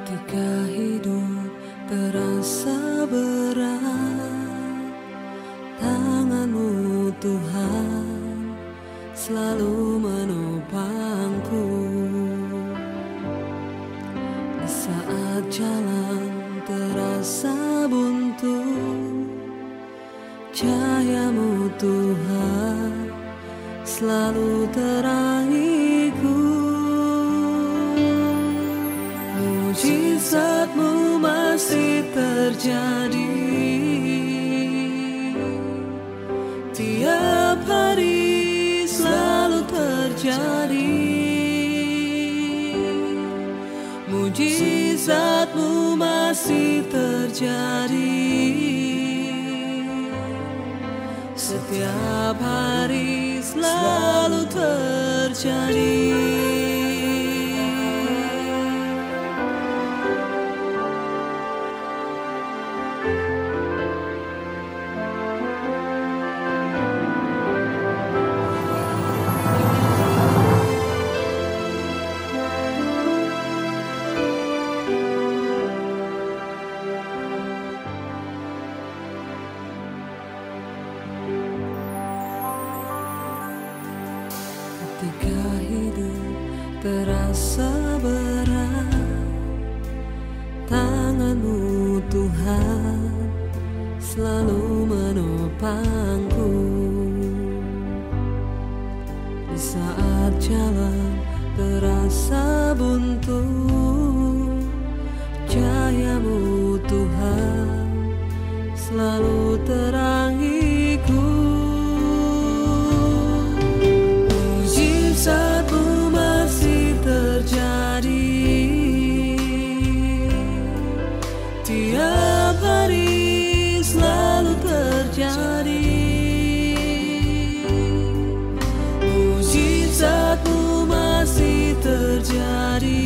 Ketika hidup terasa berat, tangan-Mu Tuhan selalu menopangku. Di saat jalan terasa buntu, cahaya-Mu Tuhan selalu terangiku. Mujizat-Mu masih terjadi tiap hari, selalu terjadi. Mujizat-Mu masih terjadi setiap hari, selalu terjadi. Ketika hidup terasa berat, tangan-Mu Tuhan selalu menopangku. Di saat jalan terasa buntu, cahaya-Mu Tuhan selalu terangiku. Mujizat-Mu masih terjadi tiap hari, selalu terjadi. Mujizat-Mu masih terjadi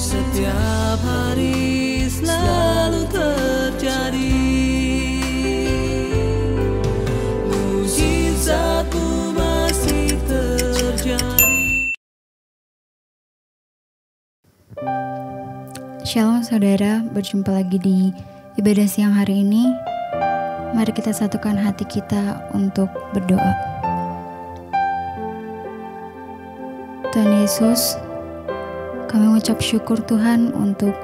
setiap hari, selalu terjadi. Mujizat-Mu masih terjadi. Shalom saudara, berjumpa lagi di ibadah siang hari ini. Mari kita satukan hati kita untuk berdoa. Tuhan Yesus, kami mengucap syukur Tuhan untuk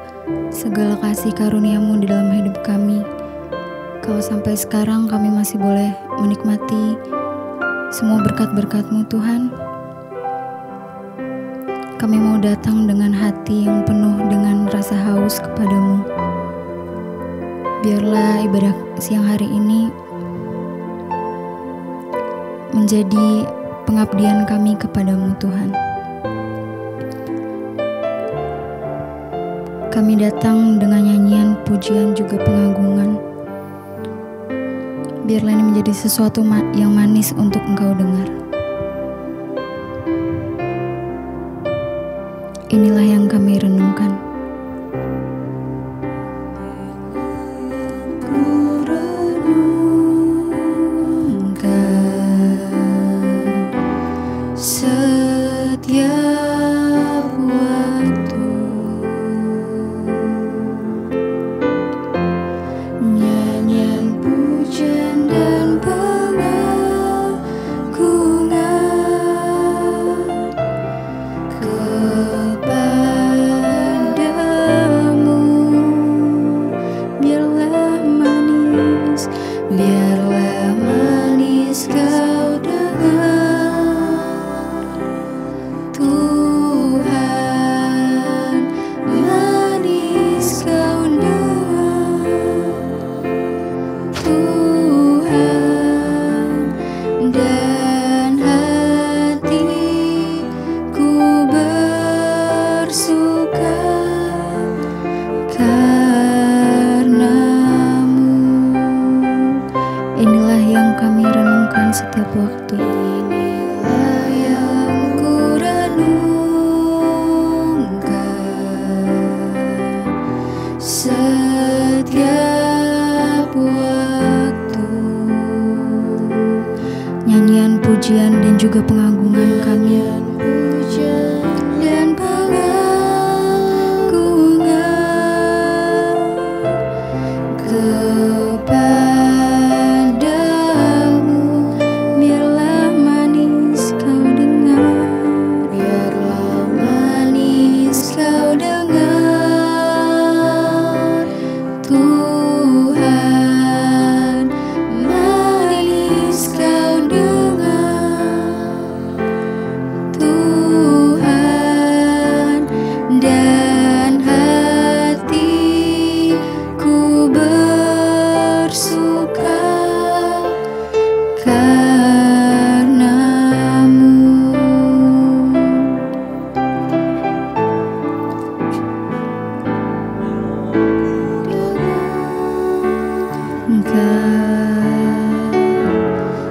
segala kasih karunia-Mu di dalam hidup kami. Kalau sampai sekarang kami masih boleh menikmati semua berkat-berkat-Mu Tuhan. Kami mau datang dengan hati yang penuh dengan rasa haus kepadamu. Biarlah ibadah siang hari ini menjadi pengabdian kami kepadamu Tuhan. Kami datang dengan nyanyian, pujian, juga pengagungan. Biarlah ini menjadi sesuatu yang manis untuk Engkau dengar. Inilah yang kami renungkan. Setiap waktu nyanyian, pujian, dan pengagungan kepada Tuhan, dan hatiku bersuka karena-Mu.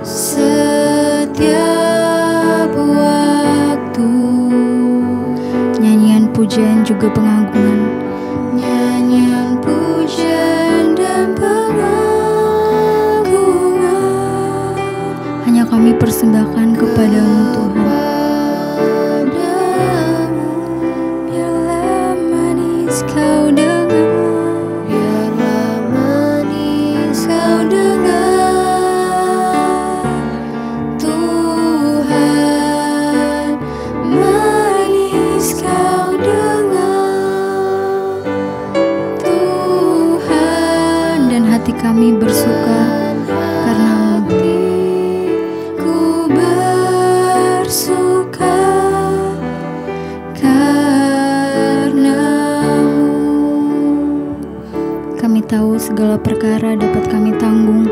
Setiap waktu nyanyian pujian juga pengagungan, nyanyian pujian dan pengagungan hanya kami persembahkan kepadamu Tuhan. Biarlah manis kau dengar, biarlah manis kau dengar, Tuhan, manis kau dengar, Tuhan, dan hati kami bersuka karena-Mu. Ku bersuka karena-Mu. Kami tahu segala perkara dapat kami tanggung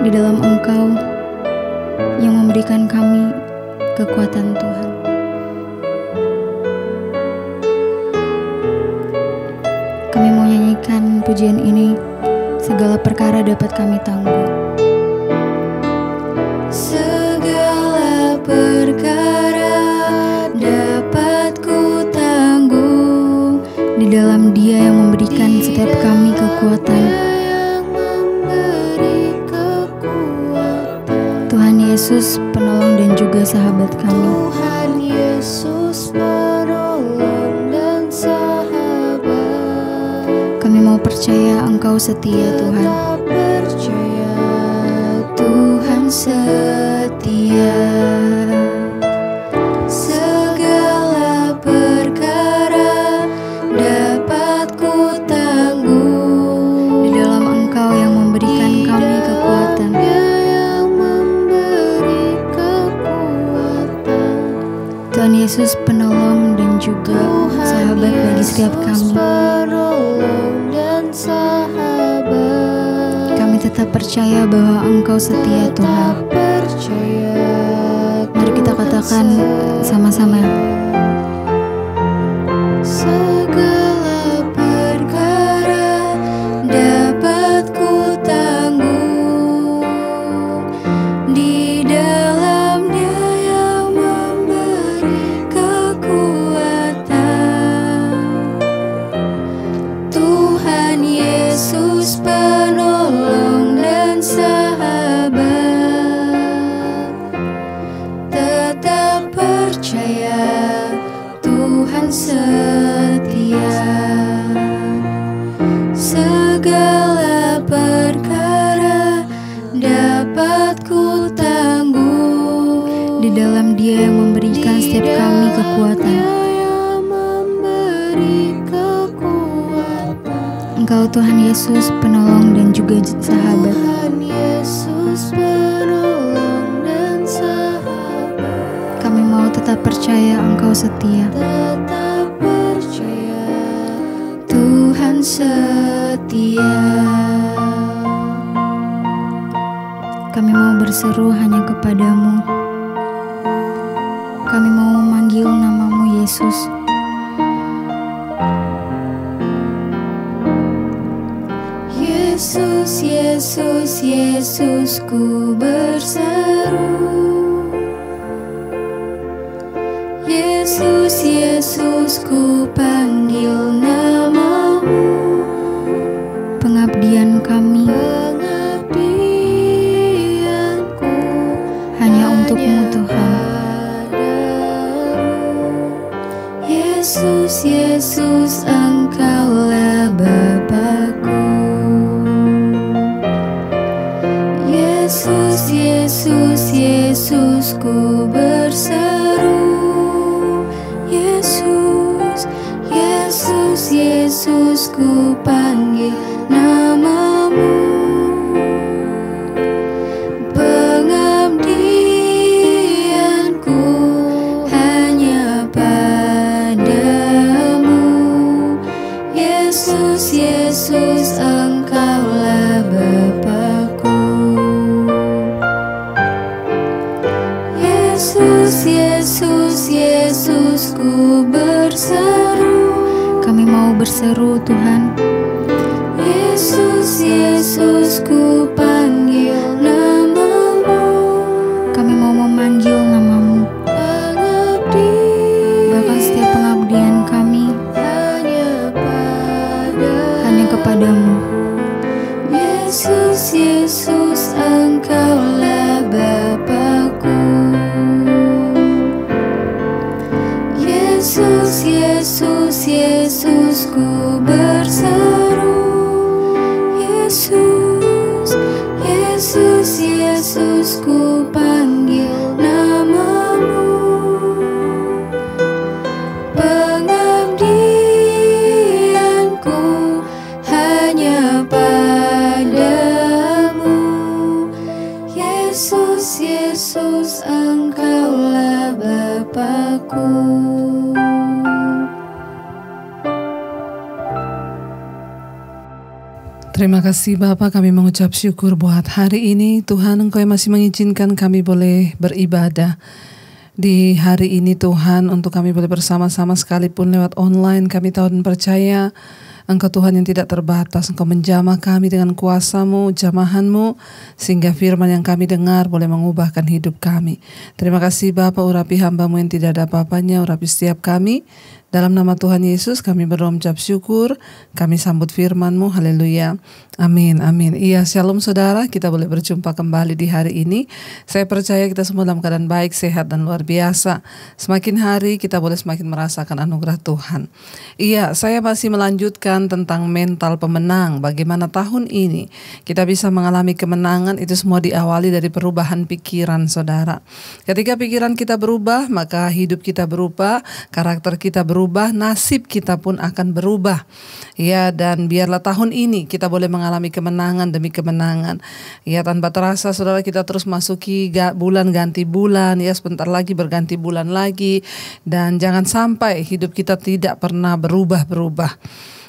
di dalam Engkau yang memberikan kami kekuatan Tuhan. Kami mau nyanyikan pujian ini, segala perkara dapat kami tanggung. Segala perkara dapat ku tanggung di dalam Dia yang memberikan setiap kami kekuatan. Tuhan Yesus, penolong dan juga sahabat kami. Tuhan Yesus, penolong dan sahabat. Kami mau percaya Engkau setia Tuhan. Tetap percaya Tuhan setia. Segala perkara dapat ku tanggung di dalam Engkau yang memberikan kami kekuatan. yang memberi kekuatan. Tuhan Yesus, penolong dan juga sahabat bagi setiap kami. Penolong dan sahabat. Kami tetap percaya bahwa Engkau setia Tuhan. Tetap percaya. Mari kita katakan sama-sama. Segala perkara dapat ku tanggung di dalam Dia yang memberi kekuatan. Tuhan Yesus, penolong dan sahabat. Tetap percaya Tuhan setia. Segala perkara dapat ku tanggung Di dalam Dia yang memberikan setiap kami kekuatan. yang memberi kekuatan. Engkau Tuhan Yesus, penolong dan juga sahabat. Tuhan Yesus, penolong dan sahabat. Kami mau tetap percaya Engkau setia. Tetap percaya Tuhan setia. Kami mau berseru hanya kepadamu. Kami mau memanggil nama-Mu Yesus. Yesus, Yesus, Yesus, ku berseru. Yesus, Yesus, ku panggil nama-Mu. Pengabdian kami Pengabdianku hanya untuk-Mu Tuhan. Yesus, Yesus, Engkaulah Bapa-Ku. Yesus, Yesus, Yesus, ku berseru. Yesus, Yesus, Yesus, ku panggil nama-Mu. Pengabdianku Yesus, Engkaulah Bapa-Ku. Yesus, Yesus, Yesus, ku berseru. Kami mau berseru Tuhan. Yesus, Yesus, ku panggil nama-Mu. Kami mau memanggil nama-Mu. Bahkan setiap pengabdian kami hanya kepadamu. Yesus, Yesus, Engkaulah Bapa-Ku. Yesus, Yesus, Yesus, ku berseru. Yesus, Yesus, Yesus, ku panggil nama-Mu. Pengabdianku hanya padamu. Yesus, Yesus, Engkaulah Bapa-Ku. Terima kasih Bapak, kami mengucap syukur buat hari ini. Tuhan, Engkau yang masih mengizinkan kami boleh beribadah di hari ini Tuhan, untuk kami boleh bersama-sama sekalipun lewat online. Kami tahu dan percaya Engkau Tuhan yang tidak terbatas. Engkau menjamah kami dengan kuasa-Mu, jamahan-Mu, sehingga firman yang kami dengar boleh mengubahkan hidup kami. Terima kasih Bapa, urapi hamba-Mu yang tidak ada apa-apanya, urapi setiap kami. Dalam nama Tuhan Yesus kami berdoa mengucap syukur, kami sambut firman-Mu, haleluya, amin, amin. Iya, shalom saudara, kita boleh berjumpa kembali di hari ini. Saya percaya kita semua dalam keadaan baik, sehat dan luar biasa. Semakin hari kita boleh semakin merasakan anugerah Tuhan. Iya, saya masih melanjutkan tentang mental pemenang. Bagaimana tahun ini kita bisa mengalami kemenangan, itu semua diawali dari perubahan pikiran saudara. Ketika pikiran kita berubah, maka hidup kita berubah, karakter kita berubah, nasib kita pun akan berubah. Ya, dan biarlah tahun ini kita boleh mengalami kemenangan demi kemenangan. Ya, tanpa terasa saudara, kita terus masuki bulan ganti bulan, ya, sebentar lagi berganti bulan lagi, dan jangan sampai hidup kita tidak pernah berubah-berubah.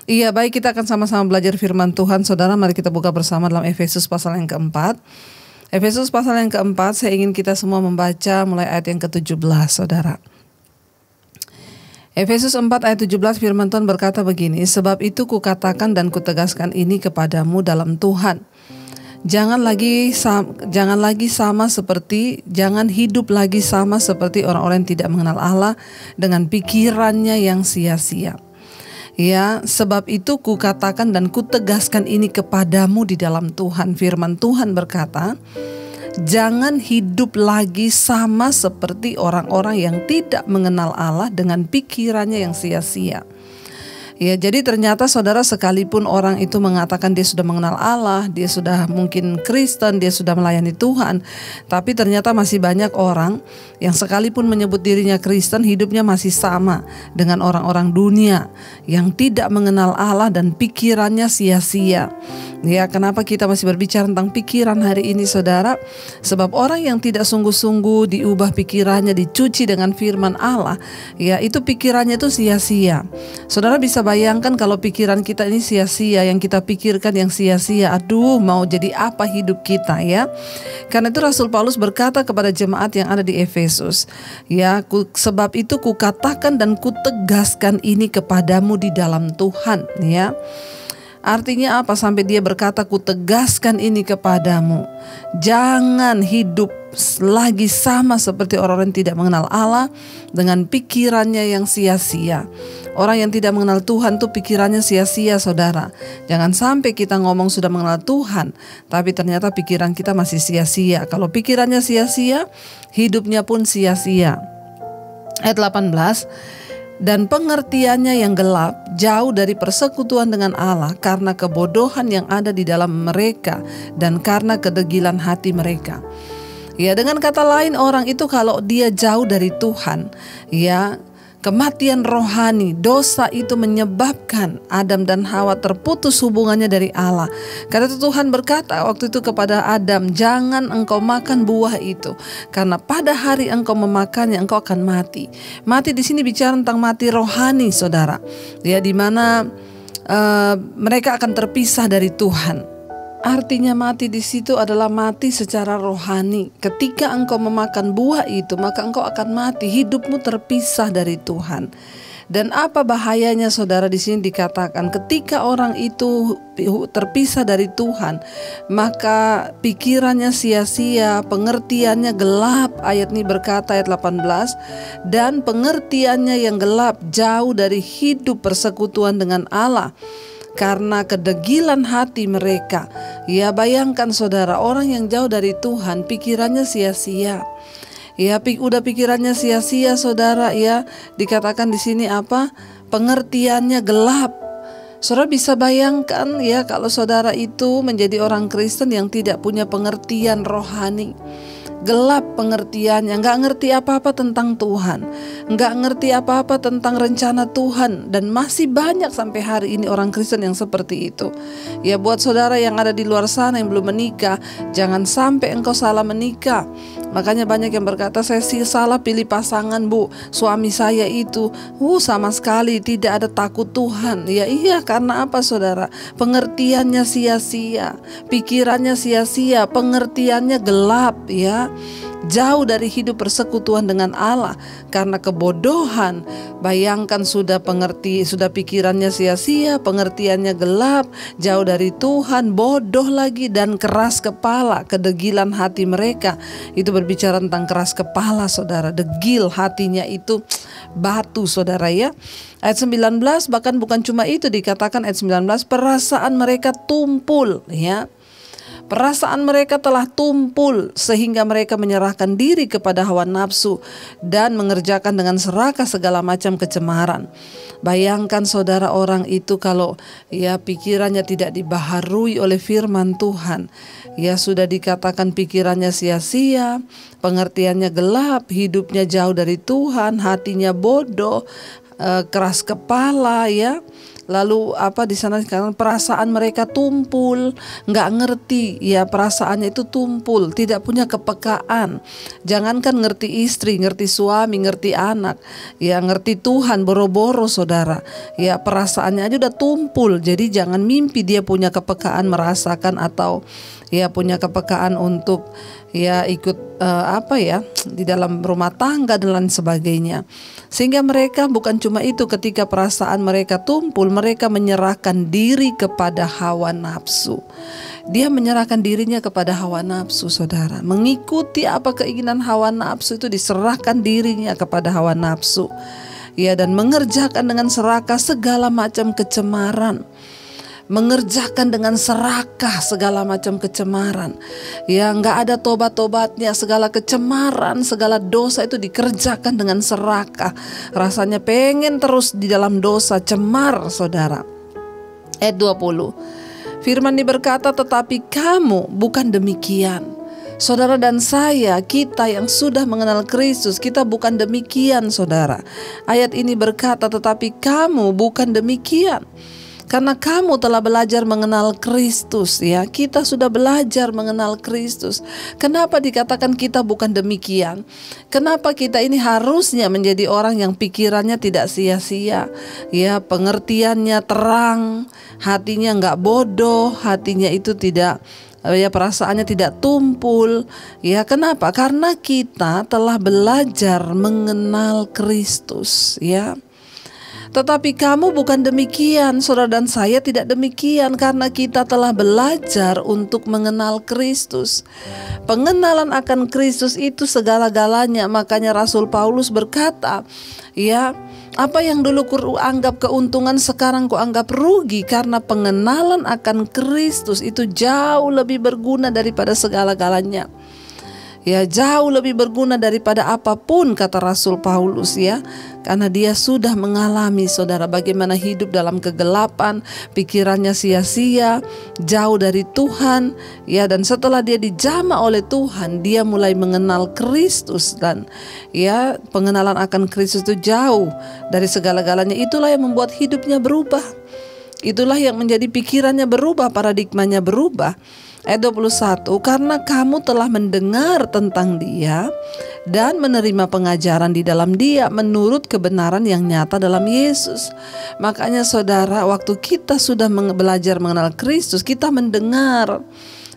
Iya, baik, kita akan sama-sama belajar firman Tuhan saudara. Mari kita buka bersama dalam Efesus pasal yang keempat. Efesus pasal yang keempat, saya ingin kita semua membaca mulai ayat yang ke-17 saudara. Efesus 4 ayat 17, firman Tuhan berkata begini, sebab itu kukatakan dan kutegaskan ini kepadamu dalam Tuhan. Jangan hidup lagi sama seperti orang-orang yang tidak mengenal Allah dengan pikirannya yang sia-sia. Ya, sebab itu kukatakan dan kutegaskan ini kepadamu di dalam Tuhan. Firman Tuhan berkata, jangan hidup lagi sama seperti orang-orang yang tidak mengenal Allah dengan pikirannya yang sia-sia. Ya, jadi ternyata saudara, sekalipun orang itu mengatakan dia sudah mengenal Allah, dia sudah mungkin Kristen, dia sudah melayani Tuhan, tapi ternyata masih banyak orang yang sekalipun menyebut dirinya Kristen, hidupnya masih sama dengan orang-orang dunia yang tidak mengenal Allah dan pikirannya sia-sia. Ya, kenapa kita masih berbicara tentang pikiran hari ini saudara? Sebab orang yang tidak sungguh-sungguh diubah pikirannya, dicuci dengan firman Allah, ya, itu pikirannya itu sia-sia. Saudara bisa bayangkan kalau pikiran kita ini sia-sia, yang kita pikirkan yang sia-sia, aduh, mau jadi apa hidup kita, ya? Karena itu Rasul Paulus berkata kepada jemaat yang ada di Efesus, ya, sebab itu kukatakan dan kutegaskan ini kepadamu di dalam Tuhan, ya. Artinya apa? Sampai dia berkata kutegaskan ini kepadamu. Jangan hidup lagi sama seperti orang-orang yang tidak mengenal Allah dengan pikirannya yang sia-sia. Orang yang tidak mengenal Tuhan tuh pikirannya sia-sia saudara. Jangan sampai kita ngomong sudah mengenal Tuhan, tapi ternyata pikiran kita masih sia-sia. Kalau pikirannya sia-sia, hidupnya pun sia-sia. Ayat 18, dan pengertiannya yang gelap jauh dari persekutuan dengan Allah karena kebodohan yang ada di dalam mereka dan karena kedegilan hati mereka. Ya, dengan kata lain, orang itu kalau dia jauh dari Tuhan, ya, kematian rohani, dosa itu menyebabkan Adam dan Hawa terputus hubungannya dari Allah. Karena itu Tuhan berkata waktu itu kepada Adam, jangan engkau makan buah itu, karena pada hari engkau memakannya engkau akan mati. Mati di sini bicara tentang mati rohani, saudara. Ya, di mana mereka akan terpisah dari Tuhan. Artinya mati di situ adalah mati secara rohani. Ketika engkau memakan buah itu, maka engkau akan mati, hidupmu terpisah dari Tuhan. Dan apa bahayanya saudara, di sini dikatakan ketika orang itu terpisah dari Tuhan, maka pikirannya sia-sia, pengertiannya gelap. Ayat ini berkata, ayat 18, dan pengertiannya yang gelap jauh dari hidup persekutuan dengan Allah, karena kedegilan hati mereka. Ya, bayangkan saudara, orang yang jauh dari Tuhan pikirannya sia-sia. Ya, udah pikirannya sia-sia saudara, ya. Dikatakan di sini apa? Pengertiannya gelap. Saudara bisa bayangkan ya, kalau saudara itu menjadi orang Kristen yang tidak punya pengertian rohani. Gelap pengertiannya, nggak ngerti apa-apa tentang Tuhan, nggak ngerti apa-apa tentang rencana Tuhan. Dan masih banyak sampai hari ini orang Kristen yang seperti itu. Ya, buat saudara yang ada di luar sana yang belum menikah, jangan sampai engkau salah menikah. Makanya banyak yang berkata, saya sih salah pilih pasangan bu, suami saya itu sama sekali tidak ada takut Tuhan. Ya iya, karena apa saudara? Pengertiannya sia-sia, pikirannya sia-sia, pengertiannya gelap ya. Jauh dari hidup persekutuan dengan Allah karena kebodohan. Bayangkan sudah pikirannya sia-sia, pengertiannya gelap, jauh dari Tuhan, bodoh lagi, dan keras kepala, kedegilan hati mereka. Itu berbicara tentang keras kepala saudara, degil hatinya itu batu saudara ya. Ayat 19, bahkan bukan cuma itu, dikatakan ayat 19, perasaan mereka tumpul ya. Perasaan mereka telah tumpul sehingga mereka menyerahkan diri kepada hawa nafsu dan mengerjakan dengan serakah segala macam kecemaran. Bayangkan saudara, orang itu kalau ya pikirannya tidak dibaharui oleh firman Tuhan, ya sudah dikatakan pikirannya sia-sia, pengertiannya gelap, hidupnya jauh dari Tuhan, hatinya bodoh, keras kepala ya. Lalu apa di sana sekarang, perasaan mereka tumpul, nggak ngerti ya, perasaannya itu tumpul, tidak punya kepekaan. Jangankan ngerti istri, ngerti suami, ngerti anak, ya ngerti Tuhan boro-boro saudara. Ya perasaannya aja udah tumpul. Jadi jangan mimpi dia punya kepekaan merasakan atau ya punya kepekaan untuk ya ikut di dalam rumah tangga dan lain sebagainya. Sehingga mereka bukan cuma itu, ketika perasaan mereka tumpul, mereka menyerahkan diri kepada hawa nafsu. Dia menyerahkan dirinya kepada hawa nafsu saudara, mengikuti apa keinginan hawa nafsu itu, diserahkan dirinya kepada hawa nafsu ya, dan mengerjakan dengan serakah segala macam kecemaran. Mengerjakan dengan serakah segala macam kecemaran. Ya nggak ada tobat-tobatnya, segala kecemaran, segala dosa itu dikerjakan dengan serakah. Rasanya pengen terus di dalam dosa, cemar saudara. Ayat 20, firman berkata, tetapi kamu bukan demikian. Saudara dan saya, kita yang sudah mengenal Kristus, kita bukan demikian saudara. Ayat ini berkata, tetapi kamu bukan demikian. Karena kamu telah belajar mengenal Kristus ya. Kita sudah belajar mengenal Kristus. Kenapa dikatakan kita bukan demikian? Kenapa kita ini harusnya menjadi orang yang pikirannya tidak sia-sia ya, pengertiannya terang, hatinya nggak bodoh, hatinya itu tidak ya, perasaannya tidak tumpul ya. Kenapa? Karena kita telah belajar mengenal Kristus ya. Tetapi kamu bukan demikian, saudara dan saya tidak demikian, karena kita telah belajar untuk mengenal Kristus. Pengenalan akan Kristus itu segala-galanya. Makanya Rasul Paulus berkata, ya, apa yang dulu ku anggap keuntungan sekarang ku anggap rugi, karena pengenalan akan Kristus itu jauh lebih berguna daripada segala-galanya. Ya, jauh lebih berguna daripada apapun, kata Rasul Paulus ya. Karena dia sudah mengalami saudara bagaimana hidup dalam kegelapan, pikirannya sia-sia, jauh dari Tuhan ya. Dan setelah dia dijamah oleh Tuhan, dia mulai mengenal Kristus. Dan ya, pengenalan akan Kristus itu jauh dari segala-galanya. Itulah yang membuat hidupnya berubah. Itulah yang menjadi pikirannya berubah, paradigmanya berubah. Ayat 21, karena kamu telah mendengar tentang dia dan menerima pengajaran di dalam Dia menurut kebenaran yang nyata dalam Yesus. Makanya saudara, waktu kita sudah belajar mengenal Kristus, kita mendengar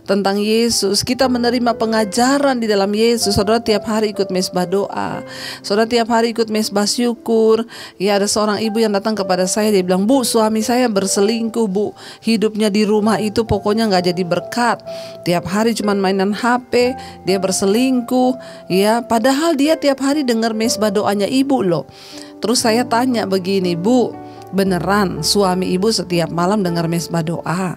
tentang Yesus, kita menerima pengajaran di dalam Yesus. Saudara tiap hari ikut mesbah doa, saudara tiap hari ikut mesbah syukur. Ya, ada seorang ibu yang datang kepada saya, dia bilang, "Bu, suami saya berselingkuh, Bu. Hidupnya di rumah itu pokoknya gak jadi berkat. Tiap hari cuman mainan HP, dia berselingkuh." Ya, padahal dia tiap hari dengar mesbah doanya ibu loh. Terus saya tanya begini, "Bu, beneran suami ibu setiap malam dengar mesbah doa?"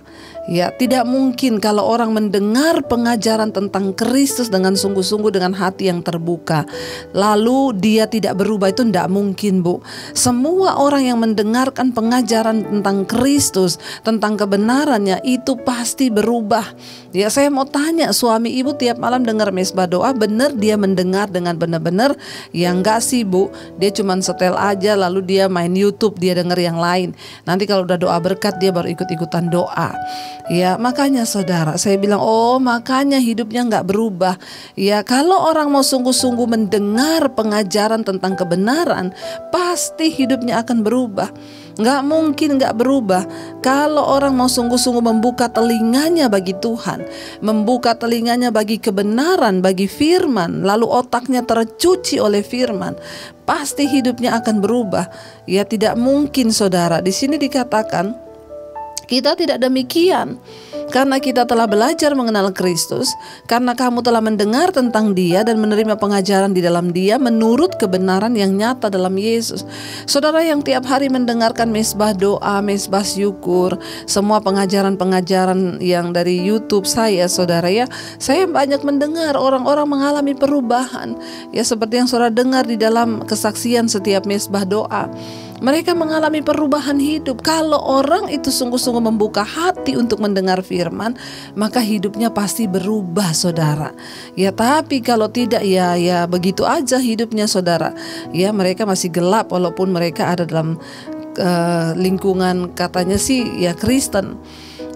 Ya, tidak mungkin kalau orang mendengar pengajaran tentang Kristus dengan sungguh-sungguh, dengan hati yang terbuka, lalu dia tidak berubah, itu tidak mungkin, Bu. Semua orang yang mendengarkan pengajaran tentang Kristus, tentang kebenarannya, itu pasti berubah. Ya, saya mau tanya, suami ibu tiap malam dengar mesbah doa, benar dia mendengar dengan benar-benar? Ya enggak sih, Bu. Dia cuma setel aja, lalu dia main YouTube, dia dengar yang lain. Nanti kalau udah doa berkat, dia baru ikut-ikutan doa. Ya, makanya saudara, saya bilang, oh makanya hidupnya nggak berubah. Ya, kalau orang mau sungguh-sungguh mendengar pengajaran tentang kebenaran, pasti hidupnya akan berubah. Nggak mungkin nggak berubah. Kalau orang mau sungguh-sungguh membuka telinganya bagi Tuhan, membuka telinganya bagi kebenaran, bagi firman, lalu otaknya tercuci oleh firman, pasti hidupnya akan berubah. Ya, tidak mungkin saudara. Di sini dikatakan kita tidak demikian. Karena kita telah belajar mengenal Kristus, karena kamu telah mendengar tentang Dia dan menerima pengajaran di dalam Dia menurut kebenaran yang nyata dalam Yesus. Saudara yang tiap hari mendengarkan mesbah doa, mesbah syukur, semua pengajaran-pengajaran yang dari YouTube saya, saudara ya, saya banyak mendengar orang-orang mengalami perubahan. Ya, seperti yang saudara dengar di dalam kesaksian setiap mesbah doa. Mereka mengalami perubahan hidup. Kalau orang itu sungguh-sungguh membuka hati untuk mendengar firman, maka hidupnya pasti berubah, saudara. Ya, tapi kalau tidak, ya begitu aja hidupnya, saudara. Ya, mereka masih gelap walaupun mereka ada dalam lingkungan katanya sih ya Kristen.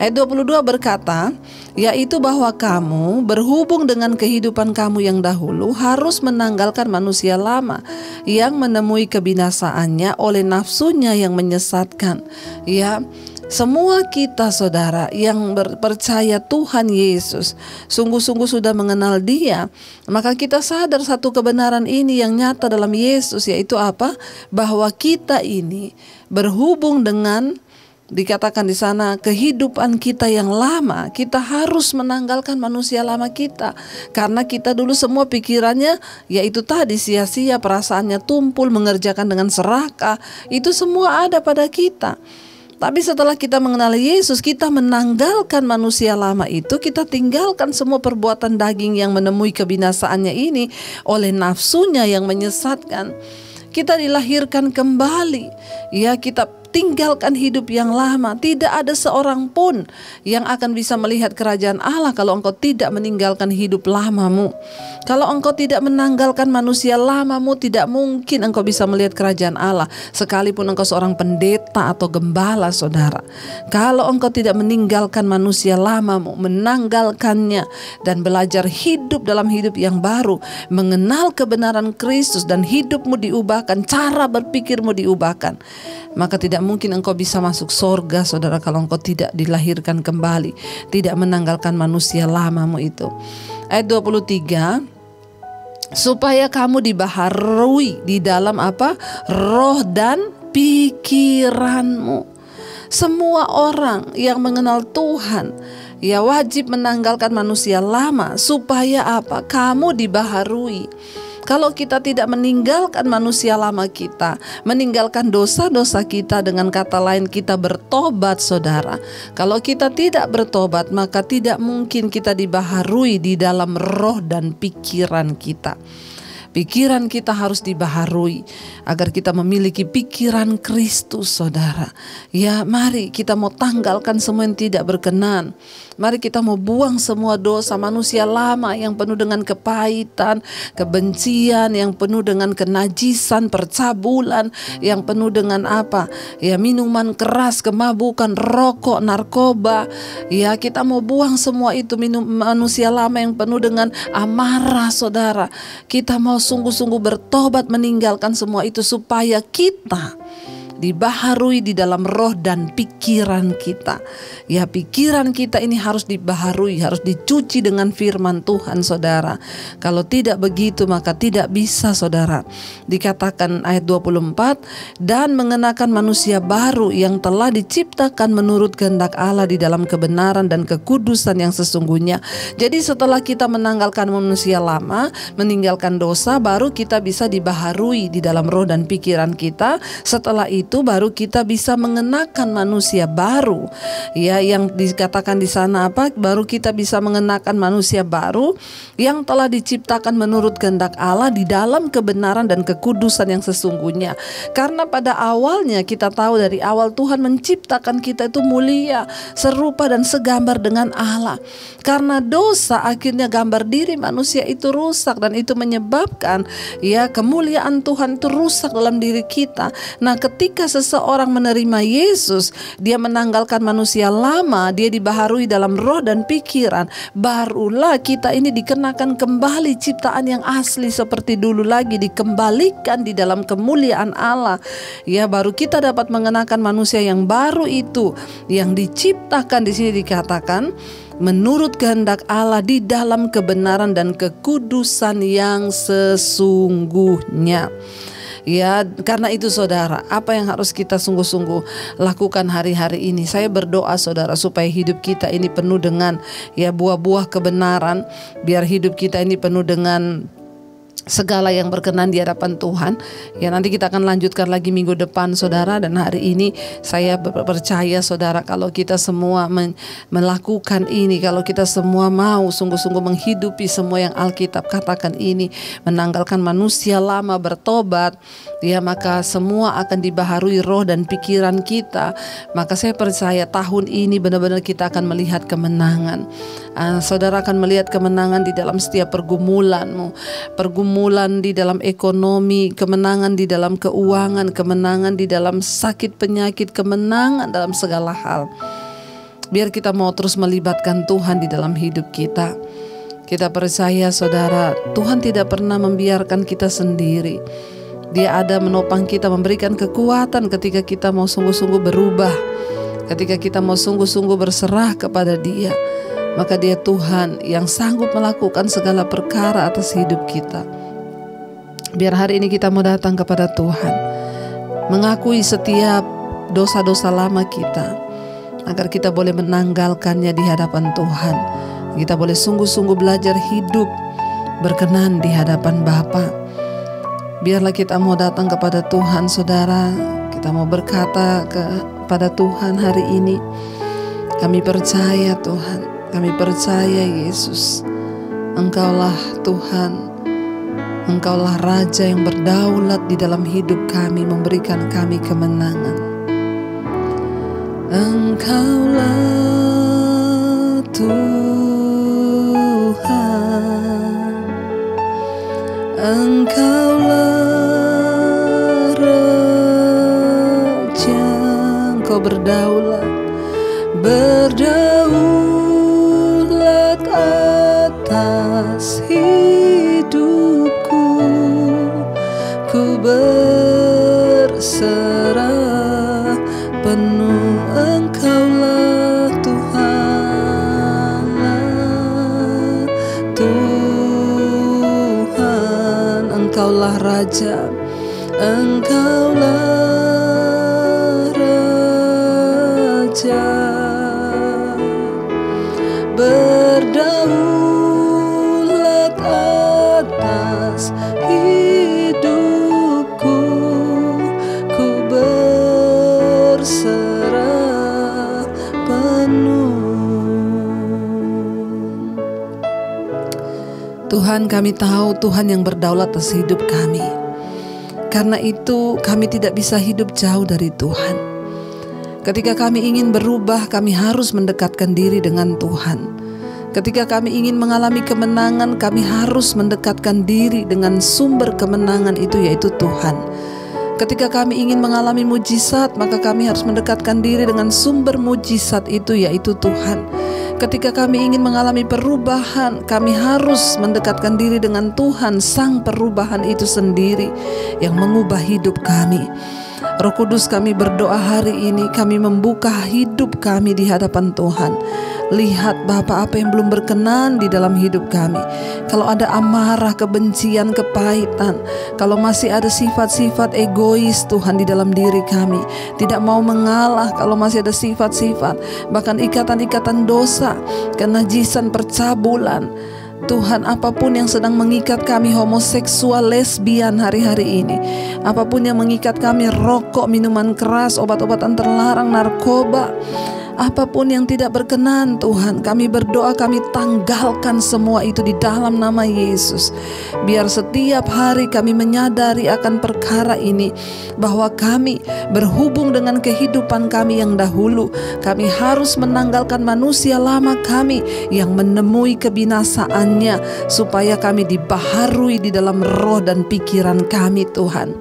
Ayat 22 berkata, yaitu bahwa kamu berhubung dengan kehidupan kamu yang dahulu harus menanggalkan manusia lama yang menemui kebinasaannya oleh nafsunya yang menyesatkan. Ya, semua kita saudara yang percaya Tuhan Yesus, sungguh-sungguh sudah mengenal Dia, maka kita sadar satu kebenaran ini yang nyata dalam Yesus, yaitu apa? Bahwa kita ini berhubung dengan, dikatakan di sana, kehidupan kita yang lama. Kita harus menanggalkan manusia lama kita, karena kita dulu semua pikirannya yaitu tadi sia-sia, perasaannya tumpul, mengerjakan dengan serakah, itu semua ada pada kita. Tapi setelah kita mengenal Yesus, kita menanggalkan manusia lama itu, kita tinggalkan semua perbuatan daging yang menemui kebinasaannya ini oleh nafsunya yang menyesatkan. Kita dilahirkan kembali. Ya, kita tinggalkan hidup yang lama. Tidak ada seorang pun yang akan bisa melihat kerajaan Allah kalau engkau tidak meninggalkan hidup lamamu. Kalau engkau tidak menanggalkan manusia lamamu, tidak mungkin engkau bisa melihat kerajaan Allah. Sekalipun engkau seorang pendeta atau gembala, saudara. Kalau engkau tidak meninggalkan manusia lamamu, menanggalkannya dan belajar hidup dalam hidup yang baru, mengenal kebenaran Kristus dan hidupmu diubahkan, cara berpikirmu diubahkan, maka tidak mungkin engkau bisa masuk sorga, saudara, kalau engkau tidak dilahirkan kembali, tidak menanggalkan manusia lamamu itu. Ayat 23, supaya kamu dibaharui di dalam apa? Roh dan pikiranmu. Semua orang yang mengenal Tuhan, ya wajib menanggalkan manusia lama, supaya apa? Kamu dibaharui. Kalau kita tidak meninggalkan manusia lama kita, meninggalkan dosa-dosa kita, dengan kata lain kita bertobat, saudara. Kalau kita tidak bertobat, maka tidak mungkin kita dibaharui di dalam roh dan pikiran kita. Pikiran kita harus dibaharui agar kita memiliki pikiran Kristus, saudara. Ya, mari kita mau tanggalkan semua yang tidak berkenan. Mari kita mau buang semua dosa manusia lama yang penuh dengan kepahitan, kebencian, yang penuh dengan kenajisan, percabulan, yang penuh dengan apa? Ya, minuman keras, kemabukan, rokok, narkoba. Ya, kita mau buang semua itu, manusia lama yang penuh dengan amarah, saudara. Kita mau sungguh-sungguh bertobat meninggalkan semua itu, supaya kita dibaharui di dalam roh dan pikiran kita. Ya, pikiran kita ini harus dibaharui, harus dicuci dengan firman Tuhan, saudara. Kalau tidak begitu maka tidak bisa, saudara. Dikatakan ayat 24, dan mengenakan manusia baru yang telah diciptakan menurut kehendak Allah di dalam kebenaran dan kekudusan yang sesungguhnya. Jadi setelah kita menanggalkan manusia lama, meninggalkan dosa, baru kita bisa dibaharui di dalam roh dan pikiran kita. Setelah itu baru kita bisa mengenakan manusia baru. Ya, yang dikatakan di sana apa? Baru kita bisa mengenakan manusia baru yang telah diciptakan menurut kehendak Allah di dalam kebenaran dan kekudusan yang sesungguhnya. Karena pada awalnya kita tahu dari awal Tuhan menciptakan kita itu mulia, serupa dan segambar dengan Allah. Karena dosa akhirnya gambar diri manusia itu rusak, dan itu menyebabkan ya kemuliaan Tuhan itu rusak dalam diri kita. Nah, ketika seseorang menerima Yesus, dia menanggalkan manusia lama, dia dibaharui dalam roh dan pikiran, barulah kita ini dikenakan kembali ciptaan yang asli seperti dulu lagi, dikembalikan di dalam kemuliaan Allah. Ya, baru kita dapat mengenakan manusia yang baru itu, yang diciptakan di sini dikatakan menurut kehendak Allah di dalam kebenaran dan kekudusan yang sesungguhnya. Ya, karena itu saudara, apa yang harus kita sungguh-sungguh lakukan hari-hari ini? Saya berdoa saudara, supaya hidup kita ini penuh dengan ya buah-buah kebenaran, biar hidup kita ini penuh dengan segala yang berkenan di hadapan Tuhan. Ya, nanti kita akan lanjutkan lagi minggu depan saudara. Dan hari ini saya percaya saudara, kalau kita semua melakukan ini, kalau kita semua mau sungguh-sungguh menghidupi semua yang Alkitab katakan ini, menanggalkan manusia lama, bertobat, ya, maka semua akan dibaharui roh dan pikiran kita. Maka saya percaya tahun ini benar-benar kita akan melihat kemenangan. Saudara akan melihat kemenangan di dalam setiap pergumulanmu, pergumulan di dalam ekonomi, kemenangan di dalam keuangan, kemenangan di dalam sakit penyakit, kemenangan dalam segala hal. Biar kita mau terus melibatkan Tuhan di dalam hidup kita. Kita percaya saudara, Tuhan tidak pernah membiarkan kita sendiri. Dia ada menopang kita, memberikan kekuatan ketika kita mau sungguh-sungguh berubah, ketika kita mau sungguh-sungguh berserah kepada Dia. Maka Dia Tuhan yang sanggup melakukan segala perkara atas hidup kita. Biar hari ini kita mau datang kepada Tuhan, mengakui setiap dosa-dosa lama kita, agar kita boleh menanggalkannya di hadapan Tuhan. Kita boleh sungguh-sungguh belajar hidup berkenan di hadapan Bapa. Biarlah kita mau datang kepada Tuhan saudara. Kita mau berkata kepada Tuhan hari ini, kami percaya Tuhan, kami percaya Yesus, Engkaulah Tuhan, Engkaulah Raja yang berdaulat di dalam hidup kami, memberikan kami kemenangan. Engkaulah Tuhan, Engkaulah Raja, Engkau berdaulat, berdaulat atas hidupku. Ku berserah penuh, Engkaulah Tuhan, Tuhan, Engkaulah Raja, Engkaulah Raja, berdaulat atas hidupku. Ku berserah penuh. Tuhan, kami tahu Tuhan yang berdaulat atas hidup kami. Karena itu kami tidak bisa hidup jauh dari Tuhan. Ketika kami ingin berubah, kami harus mendekatkan diri dengan Tuhan. Ketika kami ingin mengalami kemenangan, kami harus mendekatkan diri dengan sumber kemenangan itu, yaitu Tuhan. Ketika kami ingin mengalami mujizat, maka kami harus mendekatkan diri dengan sumber mujizat itu, yaitu Tuhan. Ketika kami ingin mengalami perubahan, kami harus mendekatkan diri dengan Tuhan, sang perubahan itu sendiri yang mengubah hidup kami. Roh Kudus, kami berdoa hari ini, kami membuka hidup kami di hadapan Tuhan. Lihat Bapa apa yang belum berkenan di dalam hidup kami. Kalau ada amarah, kebencian, kepahitan, kalau masih ada sifat-sifat egois Tuhan di dalam diri kami, tidak mau mengalah, kalau masih ada sifat-sifat, bahkan ikatan-ikatan dosa, kenajisan, percabulan, Tuhan, apapun yang sedang mengikat kami homoseksual, lesbian hari-hari ini, apapun yang mengikat kami rokok, minuman keras, obat-obatan terlarang, narkoba, apapun yang tidak berkenan Tuhan, kami berdoa, kami tanggalkan semua itu di dalam nama Yesus. Biar setiap hari kami menyadari akan perkara ini, bahwa kami berhubung dengan kehidupan kami yang dahulu. Kami harus menanggalkan manusia lama kami yang menemui kebinasaannya, supaya kami dibaharui di dalam roh dan pikiran kami Tuhan,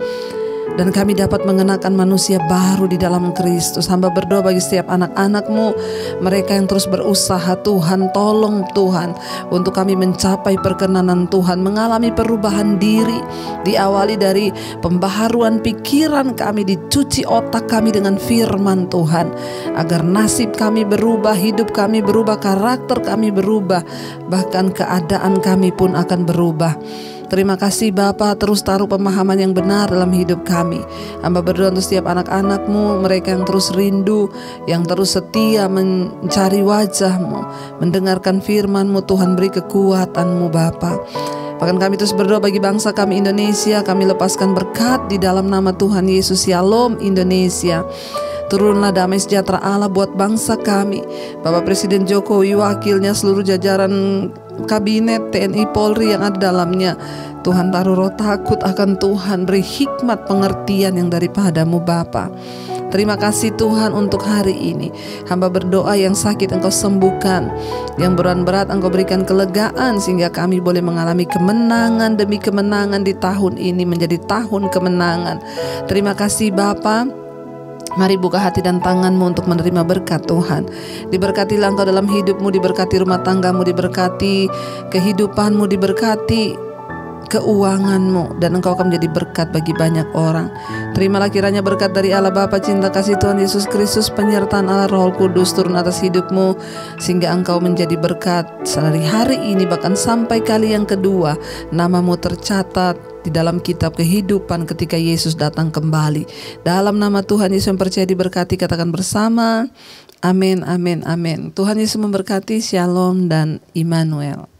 dan kami dapat mengenakan manusia baru di dalam Kristus. Hamba berdoa bagi setiap anak-anak-Mu, mereka yang terus berusaha Tuhan, tolong Tuhan untuk kami mencapai perkenanan Tuhan, mengalami perubahan diri, diawali dari pembaharuan pikiran kami, dicuci otak kami dengan firman Tuhan, agar nasib kami berubah, hidup kami berubah, karakter kami berubah, bahkan keadaan kami pun akan berubah. Terima kasih Bapa, terus taruh pemahaman yang benar dalam hidup kami. Hamba berdoa untuk setiap anak-anak-Mu, mereka yang terus rindu, yang terus setia mencari wajah-Mu, mendengarkan firman-Mu. Tuhan, beri kekuatan-Mu Bapa. Bahkan kami terus berdoa bagi bangsa kami Indonesia, kami lepaskan berkat di dalam nama Tuhan Yesus. Shalom Indonesia. Turunlah damai sejahtera Allah buat bangsa kami. Bapak Presiden Jokowi, wakilnya, seluruh jajaran kabinet, TNI, Polri yang ada dalamnya. Tuhan, taruh roh takut akan Tuhan, beri hikmat pengertian yang daripada-Mu Bapa. Terima kasih Tuhan untuk hari ini. Hamba berdoa yang sakit Engkau sembuhkan, yang berat Engkau berikan kelegaan, sehingga kami boleh mengalami kemenangan demi kemenangan di tahun ini, menjadi tahun kemenangan. Terima kasih Bapa. Mari buka hati dan tanganmu untuk menerima berkat Tuhan. Diberkatilah engkau dalam hidupmu, diberkati rumah tanggamu, diberkati kehidupanmu, diberkati keuanganmu, dan engkau akan menjadi berkat bagi banyak orang. Terimalah kiranya berkat dari Allah Bapa, cinta kasih Tuhan Yesus Kristus, penyertaan Allah Roh Kudus turun atas hidupmu, sehingga engkau menjadi berkat dari hari ini bahkan sampai kali yang kedua. Namamu tercatat di dalam kitab kehidupan ketika Yesus datang kembali. Dalam nama Tuhan Yesus yang percaya diberkati, katakan bersama, amin, amin, amin. Tuhan Yesus memberkati. Shalom dan Immanuel.